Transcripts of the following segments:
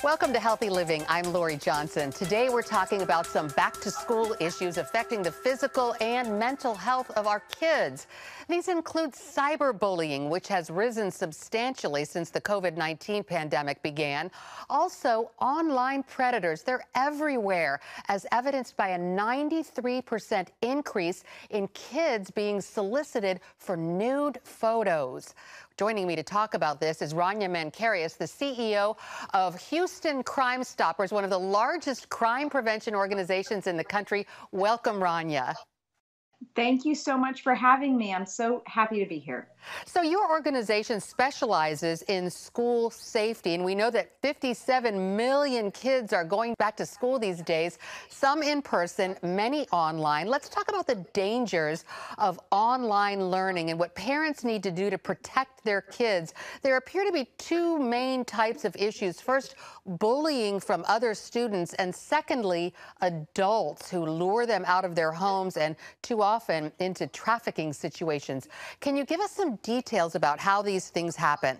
Welcome to Healthy Living. I'm Lori Johnson. Today we're talking about some back-to-school issues affecting the physical and mental health of our kids. These include cyberbullying, which has risen substantially since the COVID-19 pandemic began. Also, online predators. They're everywhere, as evidenced by a 93% increase in kids being solicited for nude photos. Joining me to talk about this is Rania Mankarious, the CEO of Houston Crime Stoppers, one of the largest crime prevention organizations in the country. Welcome, Rania. Thank you so much for having me. I'm so happy to be here. So your organization specializes in school safety, and we know that 57 million kids are going back to school these days, some in person, many online. Let's talk about the dangers of online learning and what parents need to do to protect their kids. There appear to be two main types of issues. First, bullying from other students, and secondly, adults who lure them out of their homes and too often into trafficking situations. Can you give us some details about how these things happen?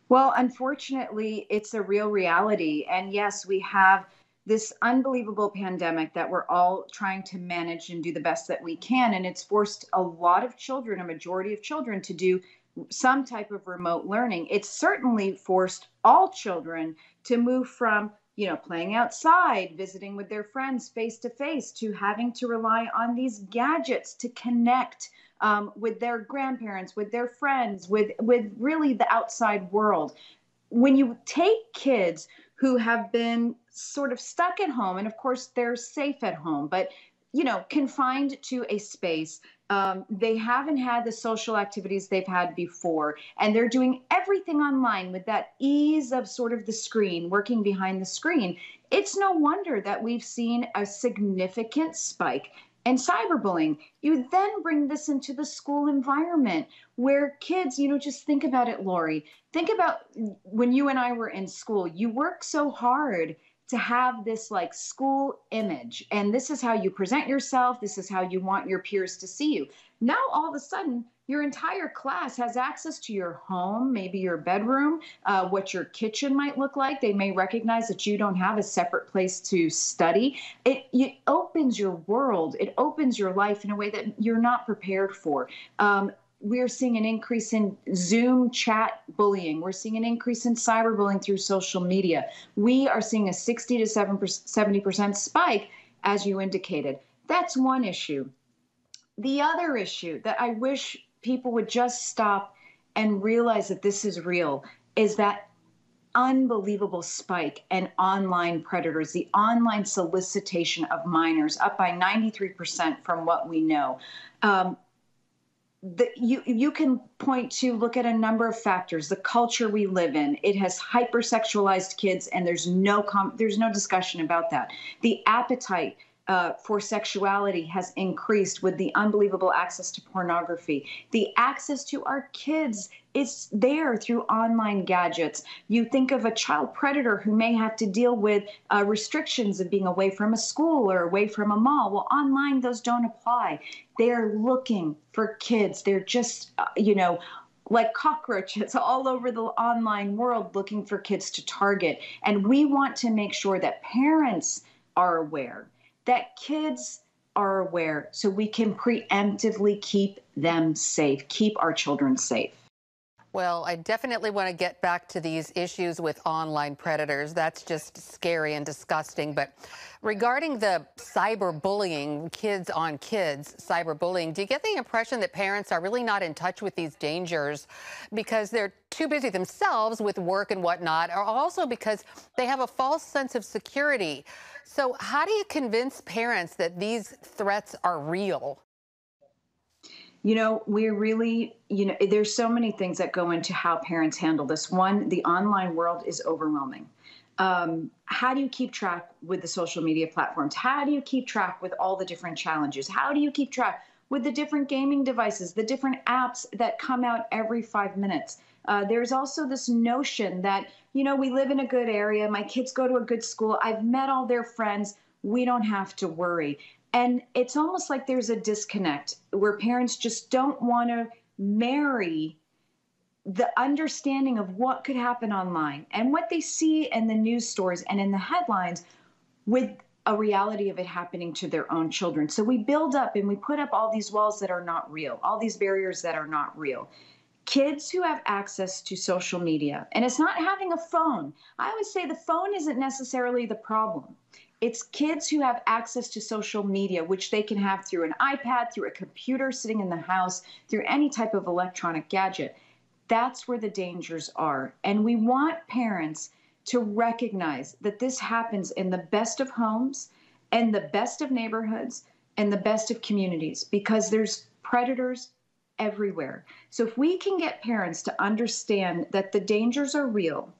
Well, unfortunately, it's a real reality. And yes, we have this unbelievable pandemic that we're all trying to manage and do the best that we can. And it's forced a lot of children, a majority of children, to do some type of remote learning. It's certainly forced all children to move from playing outside, visiting with their friends face to face, to having to rely on these gadgets to connect with their grandparents, with their friends, with really the outside world. When you take kids who have been sort of stuck at home, and of course they're safe at home, but confined to a space. They haven't had the social activities they've had before, and they're doing everything online with that ease of sort of the screen, working behind the screen. It's no wonder that we've seen a significant spike in cyberbullying. You then bring this into the school environment where kids, just think about it, Lori. Think about when you and I were in school. You work so hard to have this like school image, and this is how you present yourself. This is how you want your peers to see you. Now, all of a sudden, your entire class has access to your home, maybe your bedroom, what your kitchen might look like. They may recognize that you don't have a separate place to study. It opens your world. It opens your life in a way that you're not prepared for. We're seeing an increase in Zoom chat bullying. We're seeing an increase in cyberbullying through social media. We are seeing a 60 to 70% spike, as you indicated. That's one issue. The other issue that I wish people would just stop and realize that this is real is that unbelievable spike in online predators, the online solicitation of minors, up by 93% from what we know. You can point to, look at a number of factors. The culture we live in, it has hypersexualized kids, and there's no discussion about that. The appetite for sexuality has increased with the unbelievable access to pornography. The access to our kids is there through online gadgets. You think of a child predator who may have to deal with restrictions of being away from a school or away from a mall. Well, online, those don't apply. They're looking for kids. They're just, like cockroaches all over the online world looking for kids to target. And we want to make sure that parents are aware, that kids are aware, so we can preemptively keep them safe, keep our children safe. Well, I definitely want to get back to these issues with online predators. That's just scary and disgusting. But regarding the cyberbullying, kids on kids, cyberbullying, do you get the impression that parents are really not in touch with these dangers because they're too busy themselves with work and whatnot, or also because they have a false sense of security? So how do you convince parents that these threats are real? We really, there's so many things that go into how parents handle this. One, the online world is overwhelming. How do you keep track with the social media platforms? How do you keep track with all the different challenges? How do you keep track with the different gaming devices, the different apps that come out every 5 minutes? There's also this notion that, we live in a good area. My kids go to a good school. I've met all their friends. We don't have to worry. And it's almost like there's a disconnect where parents just don't want to marry the understanding of what could happen online and what they see in the news stories and in the headlines with a reality of it happening to their own children. So we build up and we put up all these walls that are not real, all these barriers that are not real. Kids who have access to social media, and it's not having a phone. I always say the phone isn't necessarily the problem. It's kids who have access to social media, which they can have through an iPad, through a computer sitting in the house, through any type of electronic gadget. That's where the dangers are. And we want parents to recognize that this happens in the best of homes and the best of neighborhoods and the best of communities, because there's predators everywhere. So if we can get parents to understand that the dangers are real,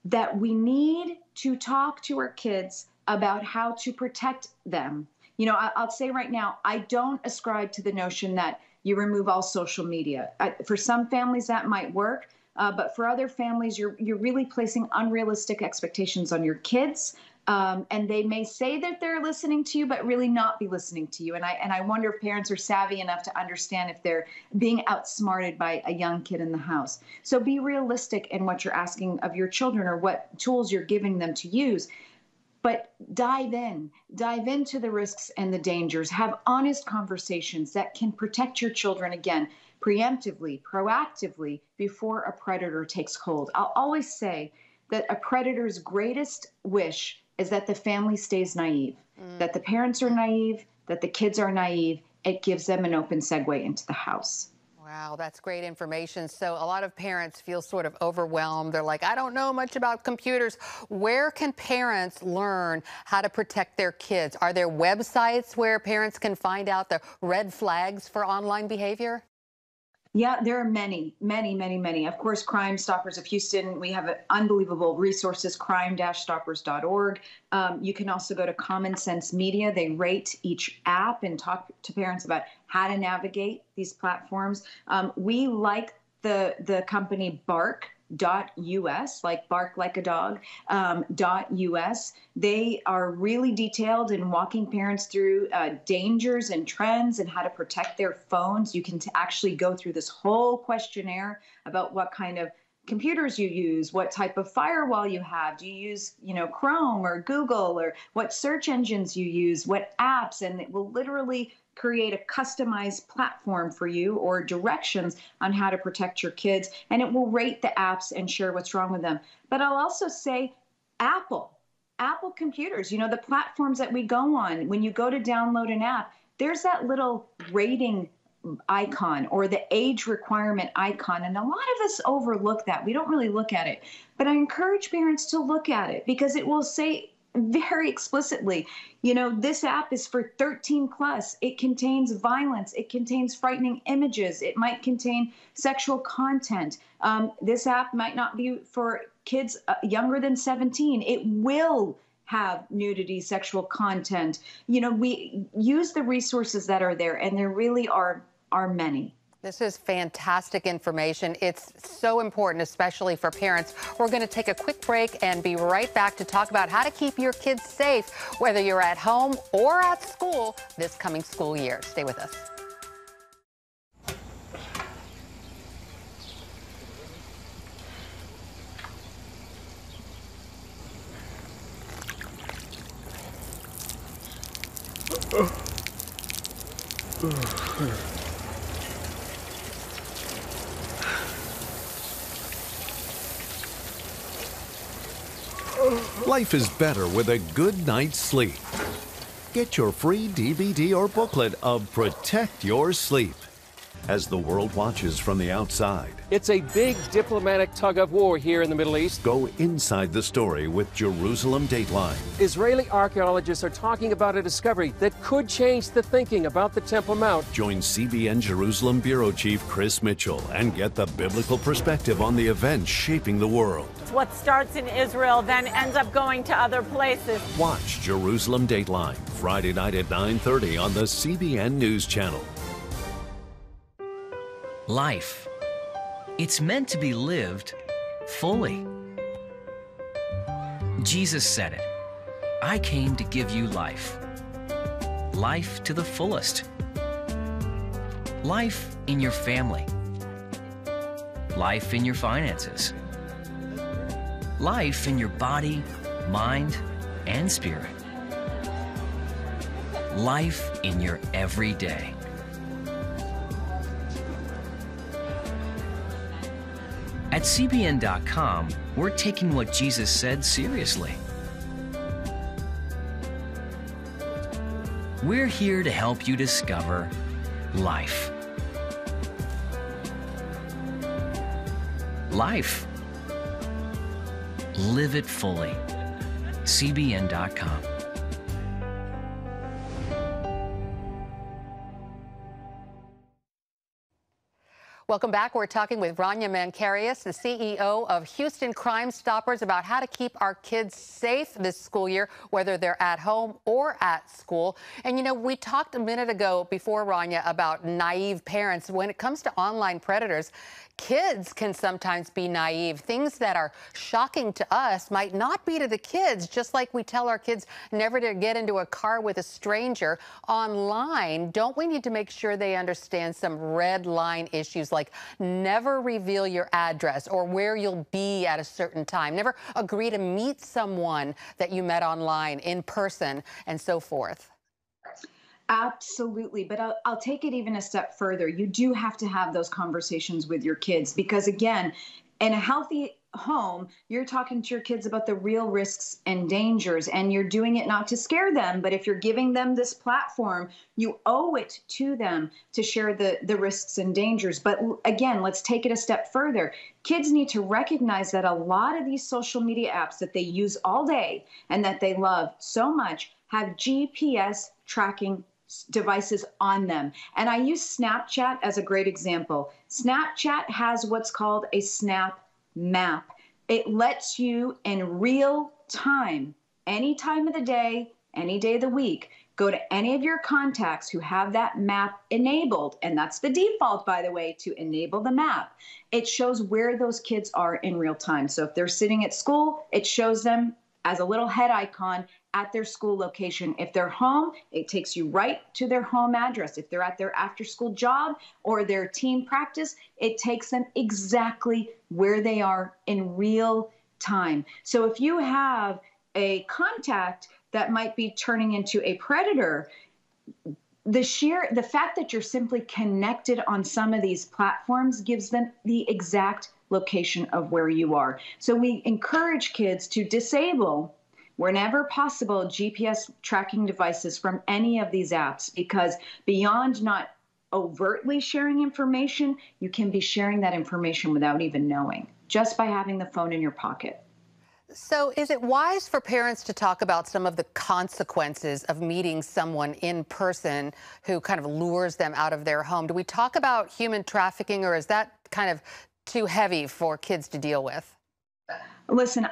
that we need to talk to our kids about how to protect them. You know, I'll say right now, I don't ascribe to the notion that you remove all social media. For some families that might work, but for other families, you're really placing unrealistic expectations on your kids. And they may say that they're listening to you, but really not be listening to you. And I wonder if parents are savvy enough to understand if they're being outsmarted by a young kid in the house. So be realistic in what you're asking of your children or what tools you're giving them to use. But dive into the risks and the dangers. Have honest conversations that can protect your children, again, preemptively, proactively, before a predator takes hold. I'll always say that a predator's greatest wish is that the family stays naive, that the parents are naive, that the kids are naive. It gives them an open segue into the house. Wow, that's great information. So a lot of parents feel sort of overwhelmed. They're like, I don't know much about computers. Where can parents learn how to protect their kids? Are there websites where parents can find out the red flags for online behavior? Yeah, there are many. Of course, Crime Stoppers of Houston, we have unbelievable resources, crime-stoppers.org. You can also go to Common Sense Media. They rate each app and talk to parents about how to navigate these platforms. We like the company Bark.us, like bark like a dog, .us. They are really detailed in walking parents through dangers and trends and how to protect their phones. You can actually go through this whole questionnaire about what kind of computers you use, what type of firewall you have. Do you use, Chrome or Google, or what search engines you use, what apps, and it will literally create a customized platform for you or directions on how to protect your kids. And it will rate the apps and share what's wrong with them. But I'll also say Apple computers, the platforms that we go on, when you go to download an app, there's that little rating icon or the age requirement icon. And a lot of us overlook that. We don't really look at it. But I encourage parents to look at it, because it will say very explicitly, this app is for 13 plus. It contains violence. It contains frightening images. It might contain sexual content. This app might not be for kids younger than 17. It will have nudity, sexual content. We use the resources that are there, and there really are many. This is fantastic information. It's so important, especially for parents. We're going to take a quick break and be right back to talk about how to keep your kids safe, whether you're at home or at school this coming school year. Stay with us. Life is better with a good night's sleep. Get your free DVD or booklet of Protect Your Sleep as the world watches from the outside. It's a big diplomatic tug-of-war here in the Middle East. Go inside the story with Jerusalem Dateline. Israeli archaeologists are talking about a discovery that could change the thinking about the Temple Mount. Join CBN Jerusalem Bureau Chief Chris Mitchell and get the biblical perspective on the events shaping the world. What starts in Israel then ends up going to other places. Watch Jerusalem Dateline Friday night at 9:30 on the CBN News Channel. Life. It's meant to be lived fully. Jesus said it. I came to give you life. Life to the fullest. Life in your family. life in your finances, life in your body, mind, and spirit, life in your everyday. At CBN.com, we're taking what Jesus said seriously. We're here to help you discover life. Life. Live it fully. CBN.com. Welcome back. We're talking with Rania Mankarious, the CEO of Houston Crime Stoppers, about how to keep our kids safe this school year, whether they're at home or at school. And, you know, we talked a minute ago before, Rania, about naive parents. When it comes to online predators, kids can sometimes be naive. Things that are shocking to us might not be to the kids, just like we tell our kids never to get into a car with a stranger. Online, don't we need to make sure they understand some red line issues, like never reveal your address or where you'll be at a certain time, never agree to meet someone that you met online in person, and so forth? Absolutely. But I'll take it even a step further. You do have to have those conversations with your kids because, again, in a healthy home, you're talking to your kids about the real risks and dangers, and you're doing it not to scare them. But if you're giving them this platform, you owe it to them to share the risks and dangers. But again, let's take it a step further. Kids need to recognize that a lot of these social media apps that they use all day and that they love so much have GPS tracking devices on them. And I use Snapchat as a great example. Snapchat has what's called a Snap Map. It lets you in real time, any time of the day, any day of the week, go to any of your contacts who have that map enabled. And that's the default, by the way, to enable the map. It shows where those kids are in real time. So if they're sitting at school, it shows them as a little head icon at their school location. If they're home, it takes you right to their home address. If they're at their after-school job or their team practice, it takes them exactly where they are in real time. So if you have a contact that might be turning into a predator, the fact that you're simply connected on some of these platforms gives them the exact location of where you are. So we encourage kids to disable, whenever possible, GPS tracking devices from any of these apps, because beyond not overtly sharing information, you can be sharing that information without even knowing, just by having the phone in your pocket. So is it wise for parents to talk about some of the consequences of meeting someone in person who kind of lures them out of their home? Do we talk about human trafficking, or is that kind of too heavy for kids to deal with? Listen,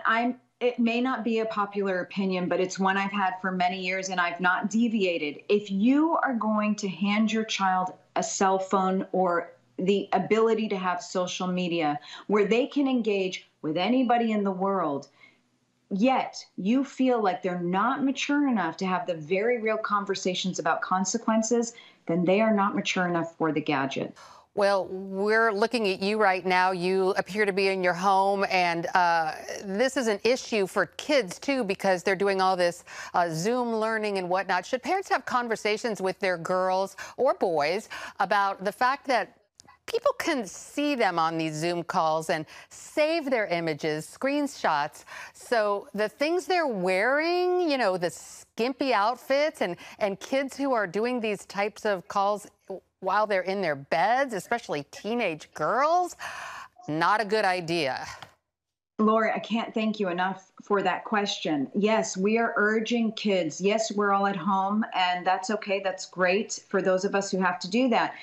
it may not be a popular opinion, but it's one I've had for many years, and I've not deviated. If you are going to hand your child a cell phone or the ability to have social media where they can engage with anybody in the world, yet you feel like they're not mature enough to have the very real conversations about consequences, then they are not mature enough for the gadget. Well, we're looking at you right now. You appear to be in your home, and this is an issue for kids, too, because they're doing all this Zoom learning and whatnot. Should parents have conversations with their girls or boys about the fact that people can see them on these Zoom calls and save their images, screenshots? So the things they're wearing, you know, the skimpy outfits, and kids who are doing these types of calls while they're in their beds, especially teenage girls, not a good idea. Lori, I can't thank you enough for that question. Yes, we are urging kids. Yes, we're all at home, and that's okay. That's great for those of us who have to do that.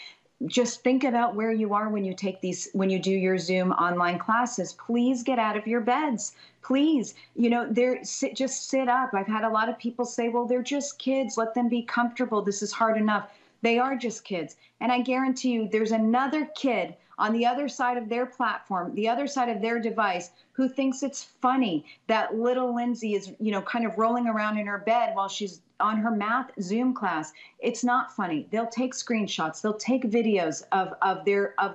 Just think about where you are when you do your Zoom online classes. Please get out of your beds. Please, you know, just sit up. I've had a lot of people say, well, they're just kids. Let them be comfortable. This is hard enough. They are just kids. And I guarantee you there's another kid on the other side of their platform, the other side of their device, who thinks it's funny that little Lindsay is, kind of rolling around in her bed while she's on her math Zoom class. It's not funny. They'll take screenshots. They'll take videos of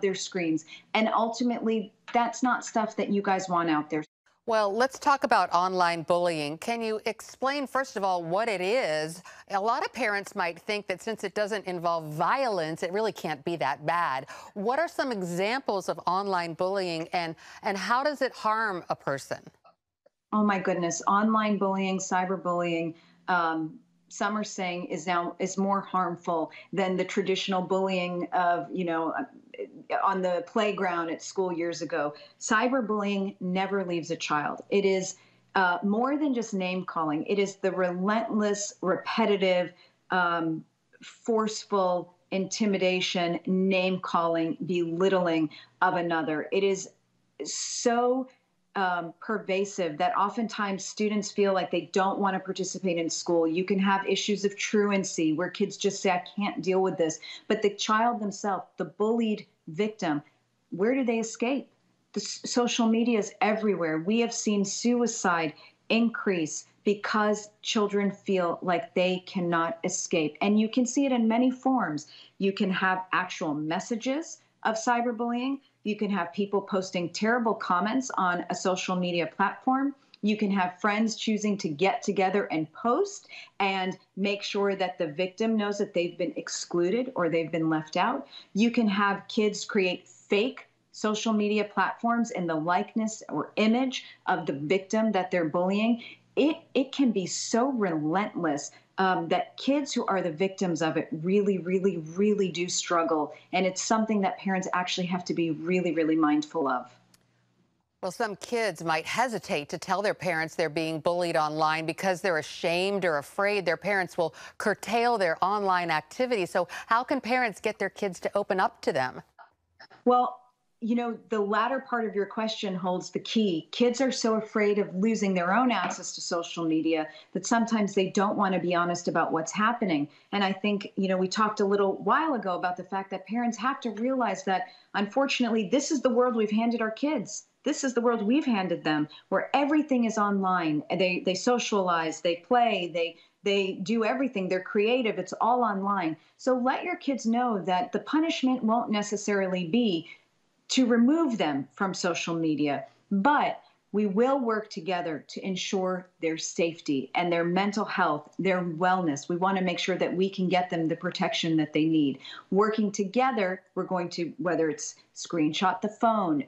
their screens. And ultimately, that's not stuff that you guys want out there. Well, let's talk about online bullying. Can you explain, first of all, what it is? A lot of parents might think that since it doesn't involve violence, it really can't be that bad. What are some examples of online bullying, and how does it harm a person? Oh, my goodness. Online bullying, cyberbullying, some are saying is more harmful than the traditional bullying of, on the playground at school years ago. Cyberbullying never leaves a child. It is more than just name calling. It is the relentless, repetitive, forceful intimidation, name calling, belittling of another. It is so pervasive that oftentimes students feel like they don't want to participate in school. You can have issues of truancy where kids just say, I can't deal with this. But the child themselves, the bullied victim, where do they escape? The social media is everywhere. We have seen suicide increase because children feel like they cannot escape. And you can see it in many forms. You can have actual messages of cyberbullying. You can have people posting terrible comments on a social media platform. You can have friends choosing to get together and post and make sure that the victim knows that they've been excluded or they've been left out. You can have kids create fake social media platforms in the likeness or image of the victim that they're bullying. It can be so relentless that kids who are the victims of it really, really, really do struggle. And it's something that parents actually have to be really, really mindful of. Well, some kids might hesitate to tell their parents they're being bullied online because they're ashamed or afraid their parents will curtail their online activity. So how can parents get their kids to open up to them? Well, the latter part of your question holds the key. Kids are so afraid of losing their own access to social media that sometimes they don't want to be honest about what's happening. And I think, we talked a little while ago about the fact that parents have to realize that, unfortunately, this is the world we've handed our kids. This is the world we've handed them, where everything is online. They socialize, they play, they do everything. They're creative. It's all online. So let your kids know that the punishment won't necessarily be to remove them from social media, but we will work together to ensure their safety and their mental health, their wellness. We want to make sure that we can get them the protection that they need. Working together, we're going to, whether it's screenshot the phone,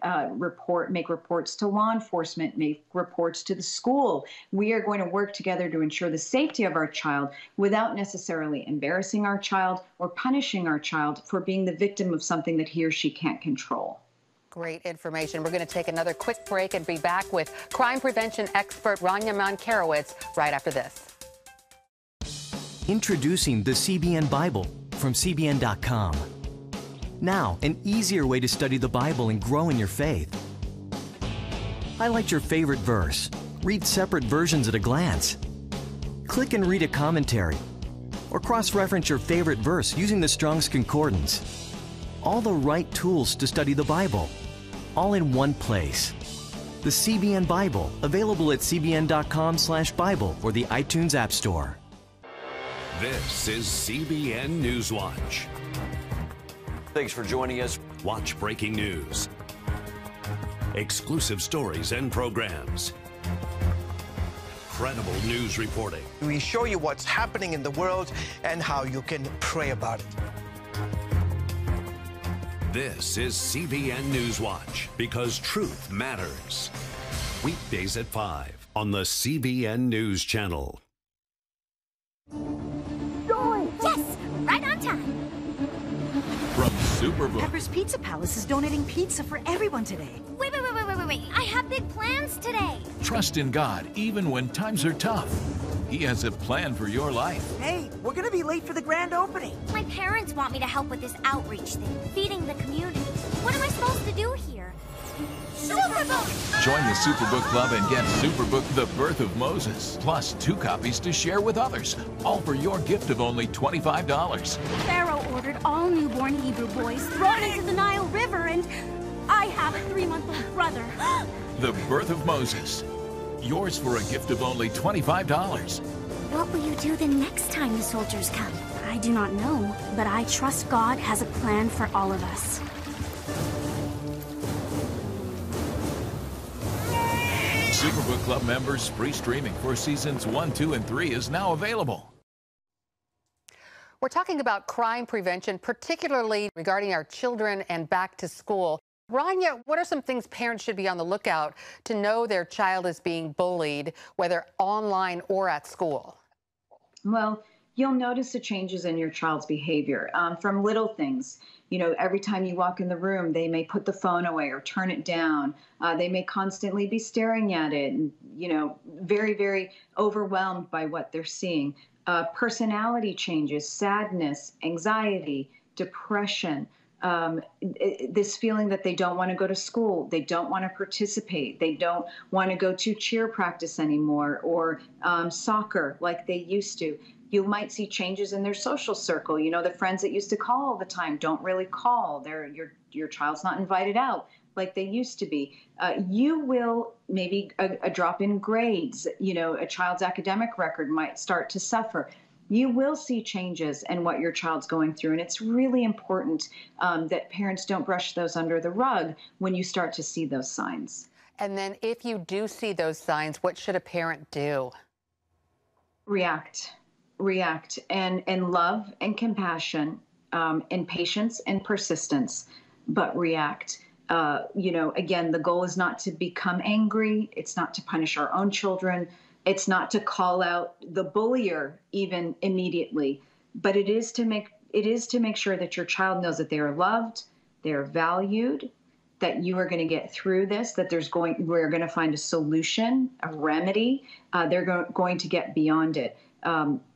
make reports to law enforcement, make reports to the school. We are going to work together to ensure the safety of our child without necessarily embarrassing our child or punishing our child for being the victim of something that he or she can't control. Great information. We're going to take another quick break and be back with crime prevention expert Rania Mankarious right after this. Introducing the CBN Bible from CBN.com. Now, an easier way to study the Bible and grow in your faith. Highlight your favorite verse. Read separate versions at a glance. Click and read a commentary. Or cross-reference your favorite verse using the Strong's Concordance. All the right tools to study the Bible, all in one place. The CBN Bible, available at cbn.com/Bible or the iTunes App Store. This is CBN News Watch. Thanks for joining us. Watch breaking news, exclusive stories and programs, credible news reporting. We show you what's happening in the world and how you can pray about it. This is CBN News Watch, because truth matters. Weekdays at 5 on the CBN News Channel. Yes, right on time. From Superbook. Pepper's Pizza Palace is donating pizza for everyone today. Wait. I have big plans today. Trust in God even when times are tough. He has a plan for your life. Hey, we're gonna be late for the grand opening. My parents want me to help with this outreach thing, feeding the community. What am I supposed to do here? Super Superbook! Join the Superbook Club and get Superbook The Birth of Moses, plus 2 copies to share with others, all for your gift of only $25. Pharaoh ordered all newborn Hebrew boys thrown into the Nile River, and I have a 3-month-old brother. The Birth of Moses. Yours for a gift of only $25. What will you do the next time the soldiers come? I do not know, but I trust God has a plan for all of us. Superbook Club members free streaming for seasons 1, 2, and 3 is now available. We're talking about crime prevention, particularly regarding our children and back to school. Rania, what are some things parents should be on the lookout to know their child is being bullied, whether online or at school? Well, you'll notice the changes in your child's behavior from little things. You know, every time you walk in the room, they may put the phone away or turn it down. They may constantly be staring at it and, you know, very, very overwhelmed by what they're seeing. Personality changes, sadness, anxiety, depression, this feeling that they don't want to go to school, they don't want to participate, they don't want to go to cheer practice anymore or soccer like they used to. You might see changes in their social circle. You know, the friends that used to call all the time don't really call. Your child's not invited out like they used to be. You will maybe a drop in grades. You know, a child's academic record might start to suffer. You will see changes in what your child's going through. And it's really important that parents don't brush those under the rug when you start to see those signs. And then if you do see those signs, what should a parent do? React and love and compassion and patience and persistence, but react. You know, again, the goal is not to become angry. It's not to punish our own children. It's not to call out the bullier even immediately, but it is to make sure that your child knows that they are loved, they're valued, that you are going to get through this, that we're going to find a solution, a remedy. They're going to get beyond it.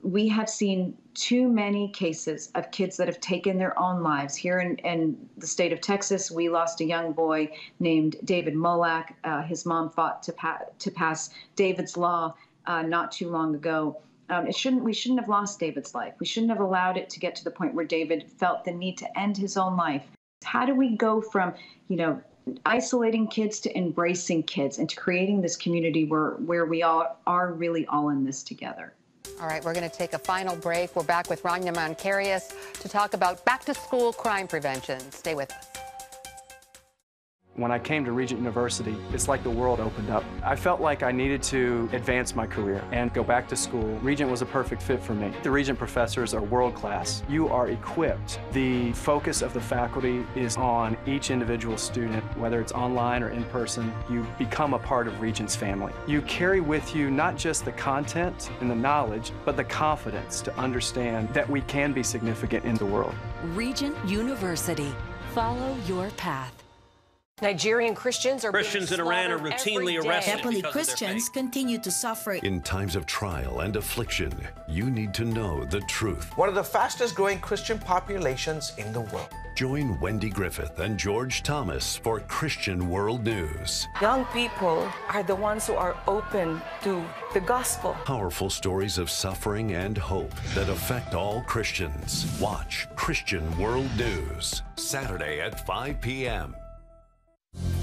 We have seen too many cases of kids that have taken their own lives. Here in the state of Texas, we lost a young boy named David Molak. His mom fought to pass David's Law not too long ago. We shouldn't have lost David's life. We shouldn't have allowed it to get to the point where David felt the need to end his own life. How do we go from, you know, isolating kids to embracing kids and to creating this community where we all are really all in this together? All right, we're going to take a final break. We're back with Rania Mankarious to talk about back-to-school crime prevention. Stay with us. When I came to Regent University, it's like the world opened up. I felt like I needed to advance my career and go back to school. Regent was a perfect fit for me. The Regent professors are world-class. You are equipped. The focus of the faculty is on each individual student, whether it's online or in person. You become a part of Regent's family. You carry with you not just the content and the knowledge, but the confidence to understand that we can be significant in the world. Regent University. Follow your path. Nigerian Christians in Iran are routinely arrested. Happily, Christians continue to suffer. In times of trial and affliction, you need to know the truth. One of the fastest growing Christian populations in the world. Join Wendy Griffith and George Thomas for Christian World News. Young people are the ones who are open to the gospel. Powerful stories of suffering and hope that affect all Christians. Watch Christian World News, Saturday at 5 p.m.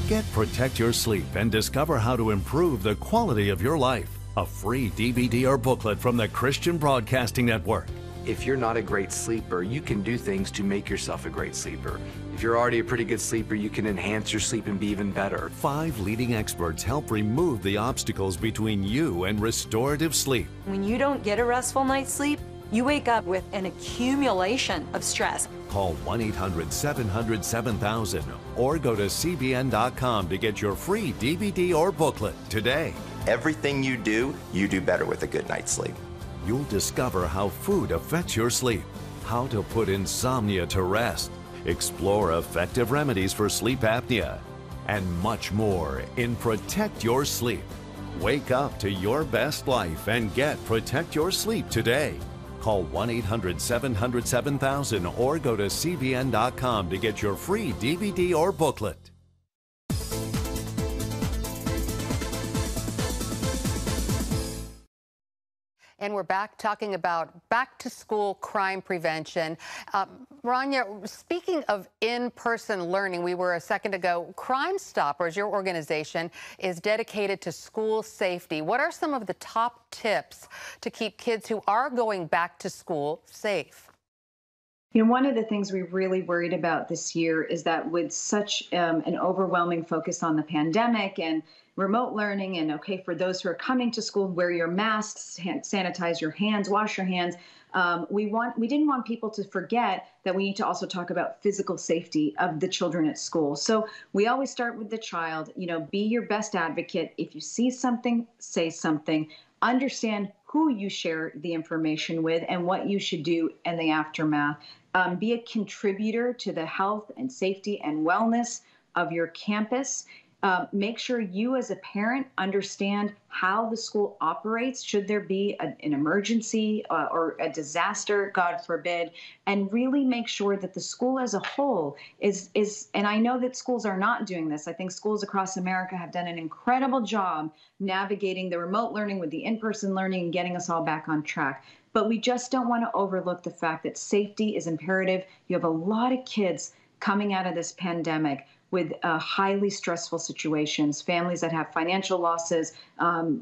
Get Protect Your Sleep and discover how to improve the quality of your life. A free DVD or booklet from the Christian Broadcasting Network. If you're not a great sleeper, you can do things to make yourself a great sleeper. If you're already a pretty good sleeper, you can enhance your sleep and be even better. 5 leading experts help remove the obstacles between you and restorative sleep. When you don't get a restful night's sleep, you wake up with an accumulation of stress. Call 1-800-700-7000 or go to CBN.com to get your free DVD or booklet today. Everything you do better with a good night's sleep. You'll discover how food affects your sleep, how to put insomnia to rest, explore effective remedies for sleep apnea, and much more in Protect Your Sleep. Wake up to your best life and get Protect Your Sleep today. Call 1-800-700-7000 or go to CBN.com to get your free DVD or booklet. And we're back talking about back-to-school crime prevention. Rania, speaking of in-person learning, we were a second ago, Crime Stoppers, your organization, is dedicated to school safety. What are some of the top tips to keep kids who are going back to school safe? You know, one of the things we really worried about this year is that with such an overwhelming focus on the pandemic and remote learning, and okay, for those who are coming to school, wear your masks, sanitize your hands, wash your hands. We didn't want people to forget that we need to also talk about physical safety of the children at school. So we always start with the child. You know, be your best advocate. If you see something, say something. Understand who you share the information with and what you should do in the aftermath. Be a contributor to the health and safety and wellness of your campus. Make sure you as a parent understand how the school operates, should there be an emergency or a disaster, God forbid, and really make sure that the school as a whole is, and I know that schools are not doing this. I think schools across America have done an incredible job navigating the remote learning with the in-person learning and getting us all back on track. But we just don't want to overlook the fact that safety is imperative. You have a lot of kids coming out of this pandemic with highly stressful situations, families that have financial losses,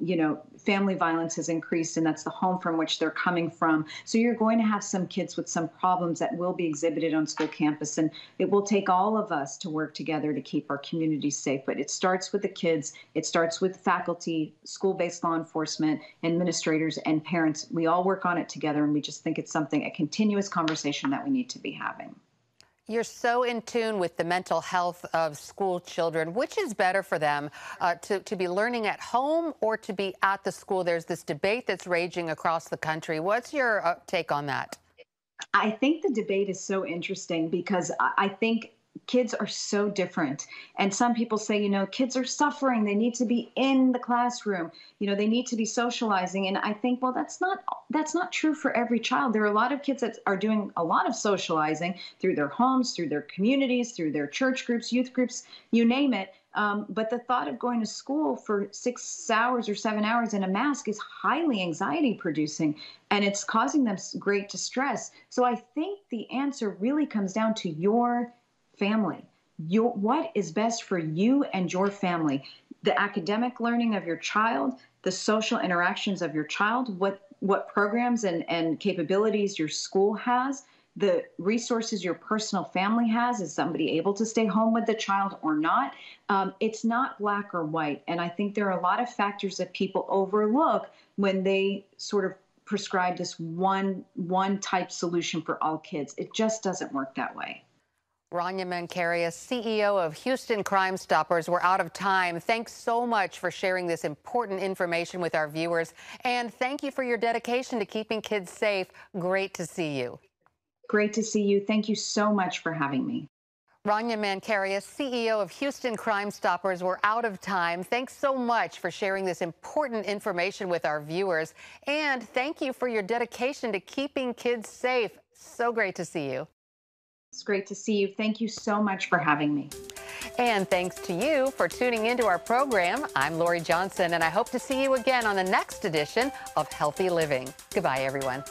you know, family violence has increased, and that's the home from which they're coming from. So you're going to have some kids with some problems that will be exhibited on school campus, and it will take all of us to work together to keep our communities safe. But it starts with the kids, it starts with faculty, school-based law enforcement, administrators, and parents. We all work on it together, and we just think it's something, a continuous conversation that we need to be having. You're so in tune with the mental health of school children. Which is better for them, to be learning at home or to be at the school? There's this debate that's raging across the country. What's your take on that? I think the debate is so interesting because I think kids are so different. And some people say, you know, kids are suffering. They need to be in the classroom. You know, they need to be socializing. And I think, well, that's not true for every child. There are a lot of kids that are doing a lot of socializing through their homes, through their communities, through their church groups, youth groups, you name it. But the thought of going to school for 6 hours or 7 hours in a mask is highly anxiety producing, and it's causing them great distress. So I think the answer really comes down to your family. What is best for you and your family? The academic learning of your child, the social interactions of your child, what programs and capabilities your school has, the resources your personal family has. Is somebody able to stay home with the child or not? It's not black or white. And I think there are a lot of factors that people overlook when they sort of prescribe this one type solution for all kids. It just doesn't work that way. Rania Mankarious, CEO of Houston Crime Stoppers. We're out of time. Thanks so much for sharing this important information with our viewers. And thank you for your dedication to keeping kids safe. Great to see you. Great to see you. Thank you so much for having me. Rania Mankarious, CEO of Houston Crime Stoppers. We're out of time. Thanks so much for sharing this important information with our viewers. And thank you for your dedication to keeping kids safe. So great to see you. It's great to see you. Thank you so much for having me. And thanks to you for tuning into our program. I'm Lori Johnson, and I hope to see you again on the next edition of Healthy Living. Goodbye, everyone.